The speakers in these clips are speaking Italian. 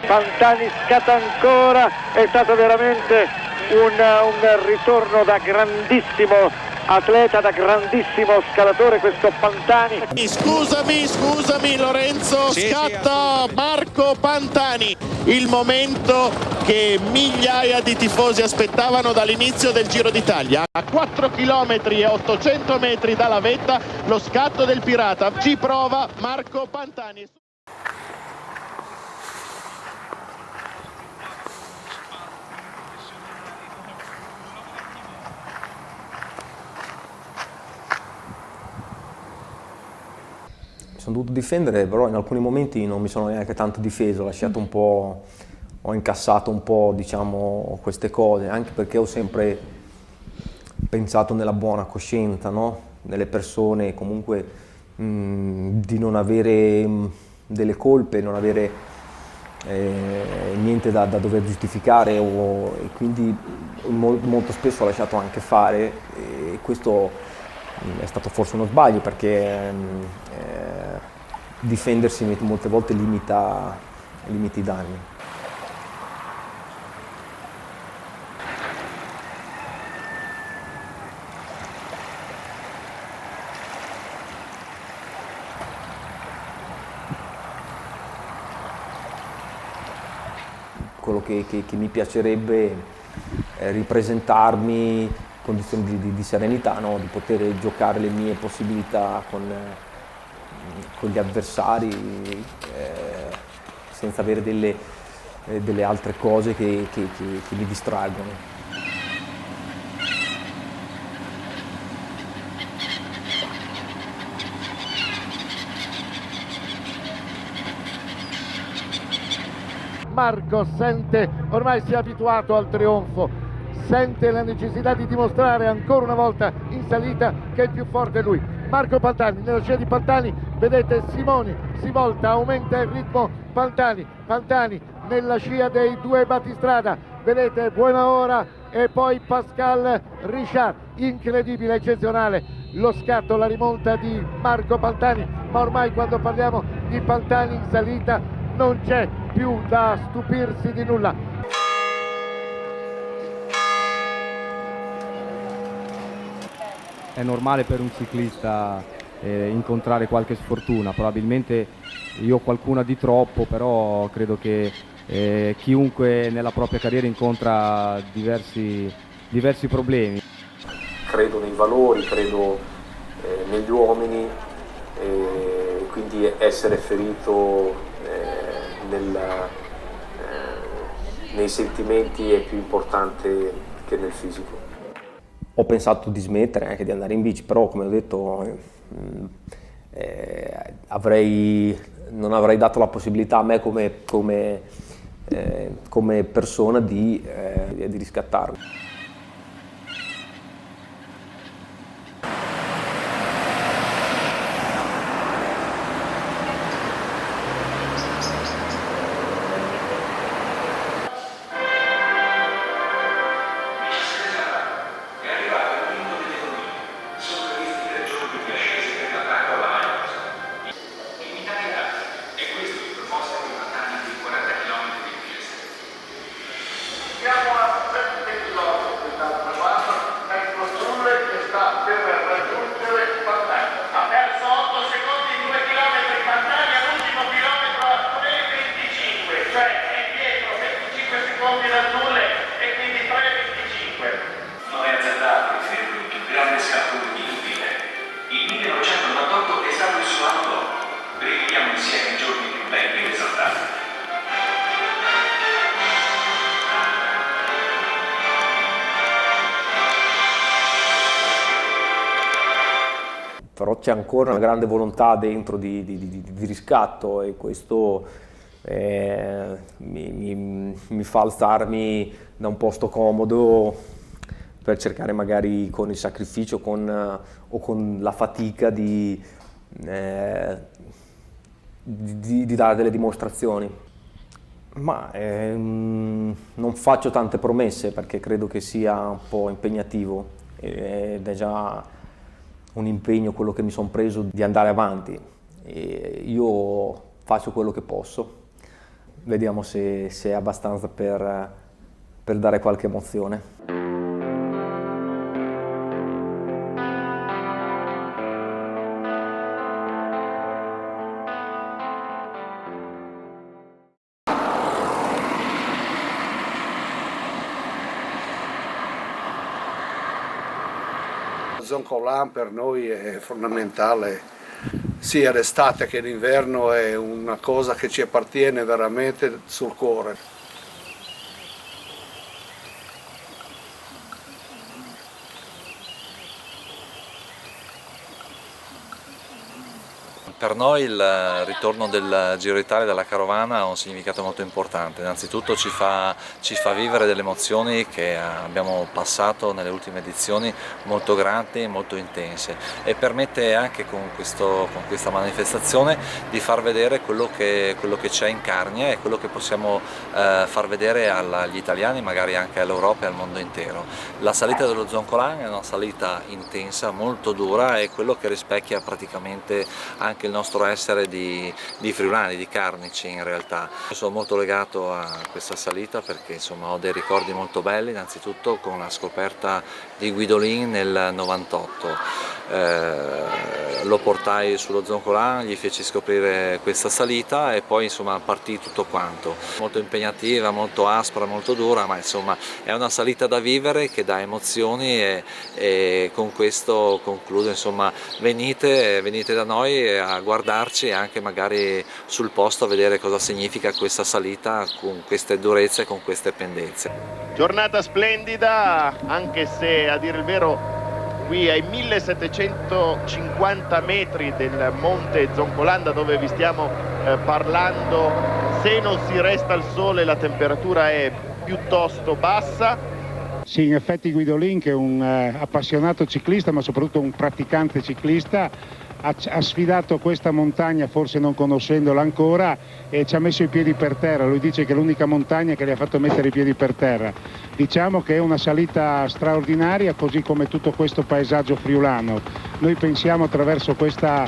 Pantani scatta ancora, è stato veramente un ritorno da grandissimo atleta, da grandissimo scalatore questo Pantani. Scusami Lorenzo, scatta Marco Pantani, il momento che migliaia di tifosi aspettavano dall'inizio del Giro d'Italia. A 4 km e 800 metri dalla vetta lo scatto del pirata, ci prova Marco Pantani. Sono dovuto difendere, però in alcuni momenti non mi sono neanche tanto difeso, ho lasciato un po', ho incassato un po', diciamo, queste cose, anche perché ho sempre pensato nella buona coscienza, no? Nelle persone, comunque di non avere delle colpe, non avere niente da dover giustificare, e quindi molto spesso ho lasciato anche fare, e questo è stato forse uno sbaglio, perché difendersi molte volte limita i danni. Quello che mi piacerebbe è ripresentarmi in condizioni di serenità, no? Di poter giocare le mie possibilità con gli avversari, senza avere delle altre cose che mi distraggono. Marco sente, ormai si è abituato al trionfo, sente la necessità di dimostrare ancora una volta in salita che è più forte lui. Marco Pantani, nella scia di Pantani vedete Simoni, si volta, aumenta il ritmo Pantani nella scia dei due battistrada, vedete Buonahora e poi Pascal Richard, incredibile, eccezionale lo scatto, la rimonta di Marco Pantani, ma ormai quando parliamo di Pantani in salita non c'è più da stupirsi di nulla. È normale per un ciclista incontrare qualche sfortuna, probabilmente io qualcuna di troppo, però credo che chiunque nella propria carriera incontra diversi problemi. Credo nei valori, credo negli uomini, quindi essere ferito nei sentimenti è più importante che nel fisico. Ho pensato di smettere anche di andare in bici, però come ho detto non avrei dato la possibilità a me come persona di riscattarmi. Però c'è ancora una grande volontà dentro di riscatto, e questo mi fa alzarmi da un posto comodo per cercare, magari con il sacrificio o con la fatica, di di dare delle dimostrazioni. Ma non faccio tante promesse perché credo che sia un po' impegnativo ed è già un impegno quello che mi sono preso di andare avanti. E io faccio quello che posso, vediamo se è abbastanza per dare qualche emozione. Zoncolan per noi è fondamentale, sia l'estate che l'inverno, è una cosa che ci appartiene veramente sul cuore. Per noi il ritorno del Giro d'Italia dalla carovana ha un significato molto importante. Innanzitutto ci fa vivere delle emozioni che abbiamo passato nelle ultime edizioni, molto grandi e molto intense, e permette anche con questa manifestazione di far vedere quello che c'è in Carnia e quello che possiamo far vedere agli italiani, magari anche all'Europa e al mondo intero. La salita dello Zoncolan è una salita intensa, molto dura, e quello che rispecchia praticamente anche il nostro essere di friulani, di carnici in realtà. Io sono molto legato a questa salita perché insomma ho dei ricordi molto belli, innanzitutto con la scoperta di Guidolin nel 98. Lo portai sullo Zoncolan, gli feci scoprire questa salita e poi insomma partì tutto quanto. Molto impegnativa, molto aspra, molto dura, ma insomma è una salita da vivere che dà emozioni, e con questo concludo, insomma venite da noi a guardarci e anche magari sul posto a vedere cosa significa questa salita con queste durezze e con queste pendenze. Giornata splendida, anche se a dire il vero qui ai 1750 metri del monte Zoncolan, da dove vi stiamo parlando, se non si resta al sole la temperatura è piuttosto bassa. Sì, in effetti Guidolin, che è un appassionato ciclista ma soprattutto un praticante ciclista, ha sfidato questa montagna forse non conoscendola ancora e ci ha messo i piedi per terra. Lui dice che è l'unica montagna che le ha fatto mettere i piedi per terra. Diciamo che è una salita straordinaria, così come tutto questo paesaggio friulano. Noi pensiamo attraverso questa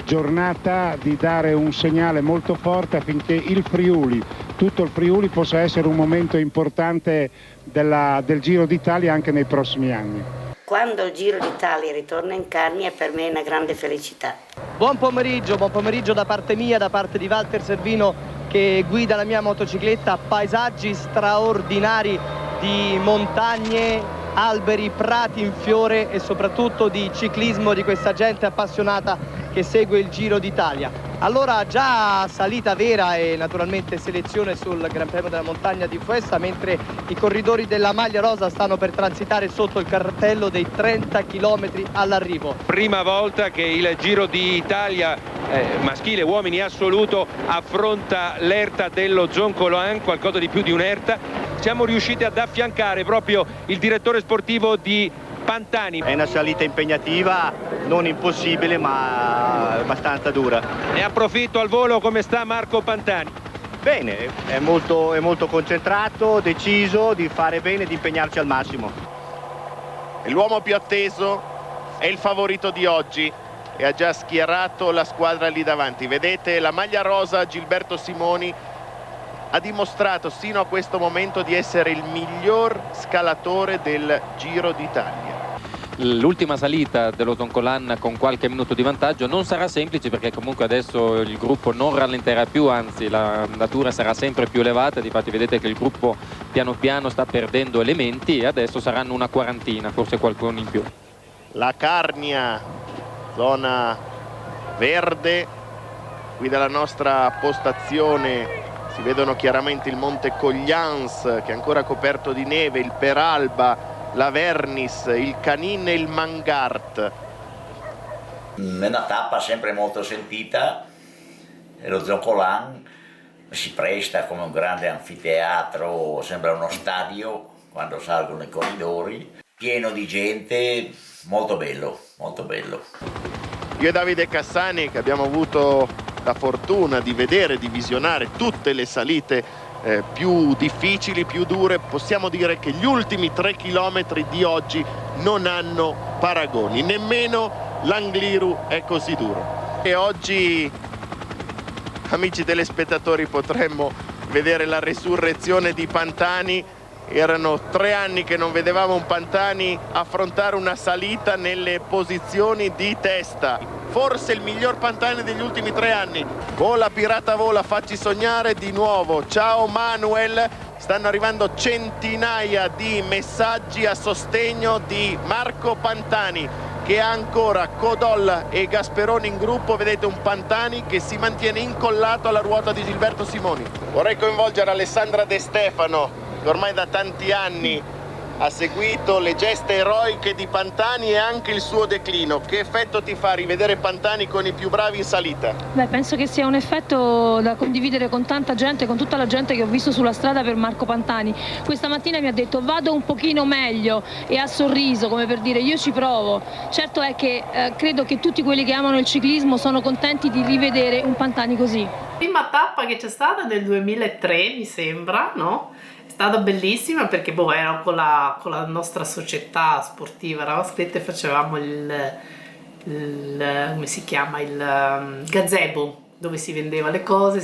giornata di dare un segnale molto forte affinché il Friuli, tutto il Friuli, possa essere un momento importante del Giro d'Italia anche nei prossimi anni. Quando il Giro d'Italia ritorna in Carnia per me è una grande felicità. Buon pomeriggio da parte mia, da parte di Walter Servino che guida la mia motocicletta. Paesaggi straordinari di montagne, alberi, prati in fiore e soprattutto di ciclismo di questa gente appassionata che segue il Giro d'Italia. Allora già salita vera e naturalmente selezione sul Gran Premio della Montagna di Fuesta, mentre i corridori della maglia rosa stanno per transitare sotto il cartello dei 30 km all'arrivo. Prima volta che il Giro d'Italia maschile uomini assoluto affronta l'erta dello Zoncolan, qualcosa di più di un'erta. Siamo riusciti ad affiancare proprio il direttore sportivo di Pantani. È una salita impegnativa, non impossibile ma abbastanza dura. Ne approfitto al volo, come sta Marco Pantani? Bene, è molto concentrato, deciso di fare bene, di impegnarci al massimo. L'uomo più atteso è il favorito di oggi e ha già schierato la squadra lì davanti. Vedete la maglia rosa, Gilberto Simoni ha dimostrato sino a questo momento di essere il miglior scalatore del Giro d'Italia. L'ultima salita dello Zoncolan con qualche minuto di vantaggio non sarà semplice, perché comunque adesso il gruppo non rallenterà più, anzi la natura sarà sempre più elevata. Difatti vedete che il gruppo piano piano sta perdendo elementi e adesso saranno una quarantina, forse qualcuno in più. La Carnia, zona verde, qui dalla nostra postazione si vedono chiaramente il Monte Coglians che è ancora coperto di neve, il Peralba, la Vernis, il Canin e il Mangart. È una tappa sempre molto sentita e lo Zoncolan si presta come un grande anfiteatro, sembra uno stadio quando salgono i corridori, pieno di gente, molto bello, molto bello. Io e Davide Cassani, che abbiamo avuto la fortuna di vedere, di visionare tutte le salite più difficili, più dure, possiamo dire che gli ultimi 3 chilometri di oggi non hanno paragoni, nemmeno l'Angliru è così duro. E oggi, amici telespettatori, potremmo vedere la resurrezione di Pantani. Erano 3 anni che non vedevamo un Pantani affrontare una salita nelle posizioni di testa. Forse il miglior Pantani degli ultimi 3 anni. Vola pirata vola, facci sognare di nuovo. Ciao Manuel. Stanno arrivando centinaia di messaggi a sostegno di Marco Pantani, che ha ancora Codol e Gasperoni in gruppo. Vedete un Pantani che si mantiene incollato alla ruota di Gilberto Simoni. Vorrei coinvolgere Alessandra De Stefano, che ormai da tanti anni ha seguito le geste eroiche di Pantani e anche il suo declino. Che effetto ti fa rivedere Pantani con i più bravi in salita? Beh, penso che sia un effetto da condividere con tanta gente, con tutta la gente che ho visto sulla strada per Marco Pantani. Questa mattina mi ha detto vado un pochino meglio e ha sorriso, come per dire io ci provo. Certo è che credo che tutti quelli che amano il ciclismo sono contenti di rivedere un Pantani così. Prima tappa che c'è stata nel 2003 mi sembra, no? È stata bellissima perché ero con la nostra società sportiva, eravamo iscritti e facevamo come si chiama, il gazebo, dove si vendeva le cose,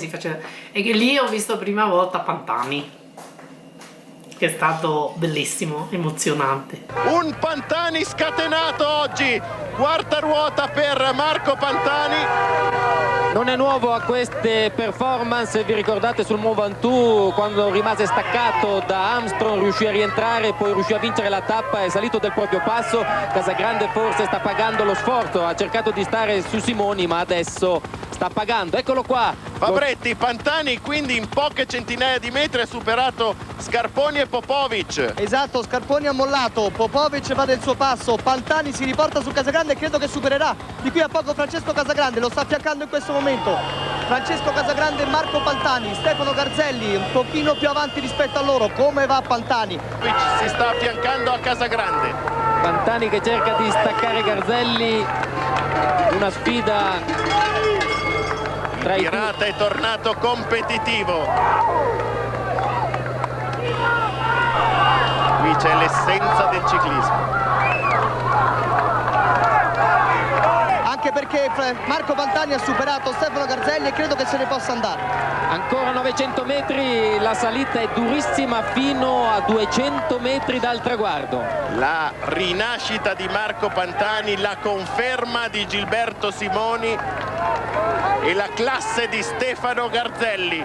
e che lì ho visto la prima volta Pantani, che è stato bellissimo, emozionante. Un Pantani scatenato oggi, quarta ruota per Marco Pantani. Non è nuovo a queste performance, vi ricordate sul Mont Ventoux quando rimase staccato da Armstrong, riuscì a rientrare, poi riuscì a vincere la tappa, è salito del proprio passo. Casagrande forse sta pagando lo sforzo, ha cercato di stare su Simoni ma adesso sta pagando, eccolo qua. Fabretti, Pantani quindi in poche centinaia di metri ha superato Scarponi e Popovic. Esatto, Scarponi ha mollato, Popovic va del suo passo, Pantani si riporta su Casagrande e credo che supererà di qui a poco Francesco Casagrande, lo sta affiancando in questo momento. Francesco Casagrande e Marco Pantani, Stefano Garzelli un pochino più avanti rispetto a loro. Come va Pantani? Si sta affiancando a Casagrande. Pantani che cerca di staccare Garzelli, una sfida. Pirata è tornato competitivo. Qui c'è l'essenza del ciclismo. Anche perché Marco Pantani ha superato Stefano Garzelli e credo che se ne possa andare. Ancora 900 metri, la salita è durissima fino a 200 metri dal traguardo. La rinascita di Marco Pantani, la conferma di Gilberto Simoni e la classe di Stefano Garzelli.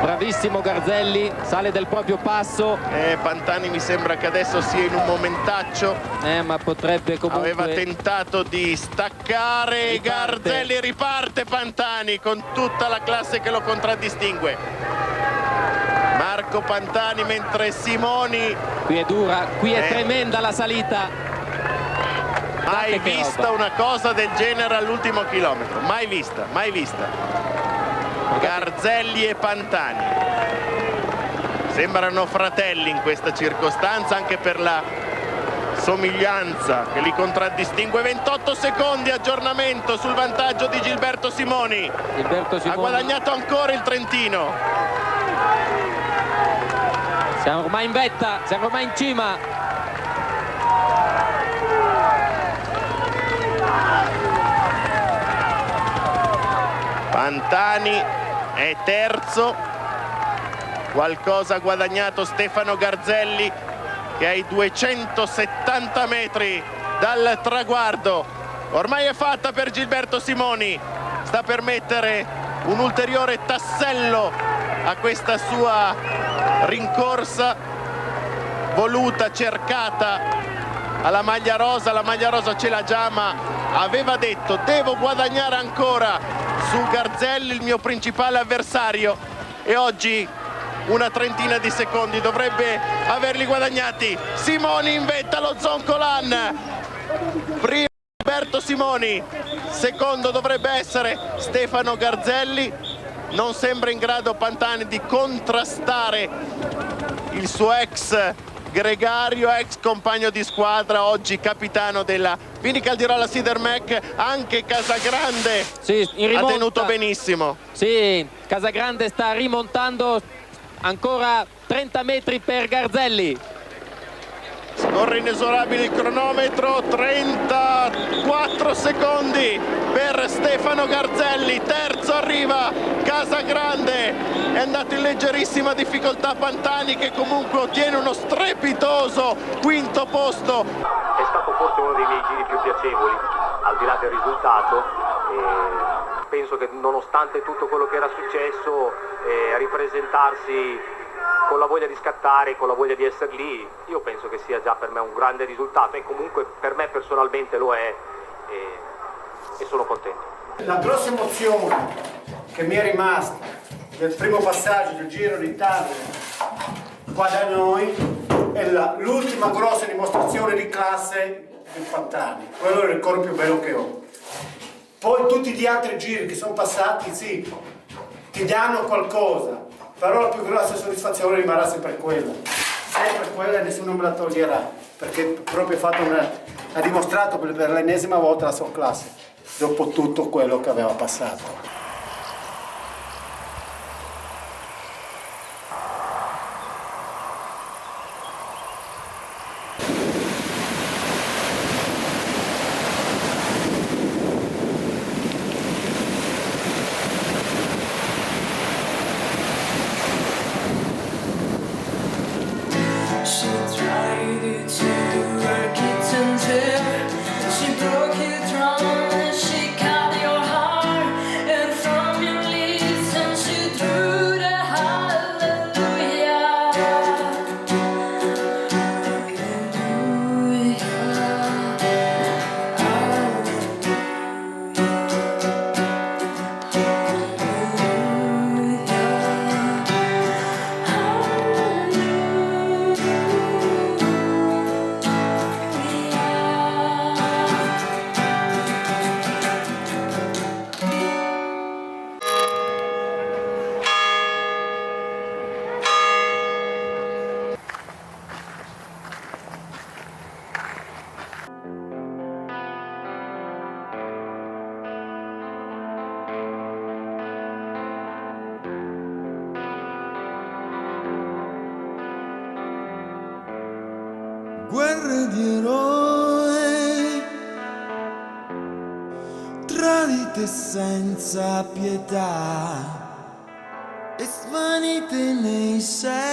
Bravissimo Garzelli, sale del proprio passo. Pantani mi sembra che adesso sia in un momentaccio. Ma potrebbe comunque... Aveva tentato di staccare, Garzelli, riparte Pantani con tutta la classe che lo contraddistingue. Marco Pantani mentre Simoni... Qui è dura, qui è tremenda la salita. Mai vista una cosa del genere all'ultimo chilometro, mai vista, mai vista. Garzelli e Pantani sembrano fratelli in questa circostanza, anche per la somiglianza che li contraddistingue. 28 secondi, aggiornamento sul vantaggio di Gilberto Simoni. Ha guadagnato ancora il Trentino. Siamo ormai in vetta, siamo ormai in cima. Pantani è terzo, qualcosa ha guadagnato Stefano Garzelli che è ai 270 metri dal traguardo. Ormai è fatta per Gilberto Simoni, sta per mettere un ulteriore tassello a questa sua rincorsa voluta, cercata alla maglia rosa. La maglia rosa ce l'ha già, ma aveva detto devo guadagnare ancora su Garzelli, il mio principale avversario, e oggi una trentina di secondi dovrebbe averli guadagnati. Simoni in vetta allo Zoncolan, primo Gilberto Simoni, secondo dovrebbe essere Stefano Garzelli. Non sembra in grado Pantani di contrastare il suo ex gregario, ex compagno di squadra, oggi capitano della Vini Caldirola Sidermec. Anche Casagrande ha tenuto benissimo. Sì, Casagrande sta rimontando, ancora 30 metri per Garzelli. Scorre inesorabile il cronometro, 34 secondi per Stefano Garzelli, terzo arriva Casagrande, è andato in leggerissima difficoltà Pantani che comunque ottiene uno strepitoso quinto posto. È stato forse uno dei miei giri più piacevoli, al di là del risultato, e penso che nonostante tutto quello che era successo, ripresentarsi con la voglia di scattare, con la voglia di essere lì, io penso che sia già per me un grande risultato e comunque per me personalmente lo è e sono contento. La grossa emozione che mi è rimasta del primo passaggio del Giro d'Italia qua da noi è l'ultima grossa dimostrazione di classe di Pantani, quello è il ricordo più bello che ho. Poi tutti gli altri giri che sono passati, sì, ti danno qualcosa, però la più grossa soddisfazione rimarrà sempre quella e nessuno me la toglierà, perché proprio ha dimostrato per l'ennesima volta la sua classe, dopo tutto quello che aveva passato. Guerre di eroi, tradite senza pietà e svanite nei secoli.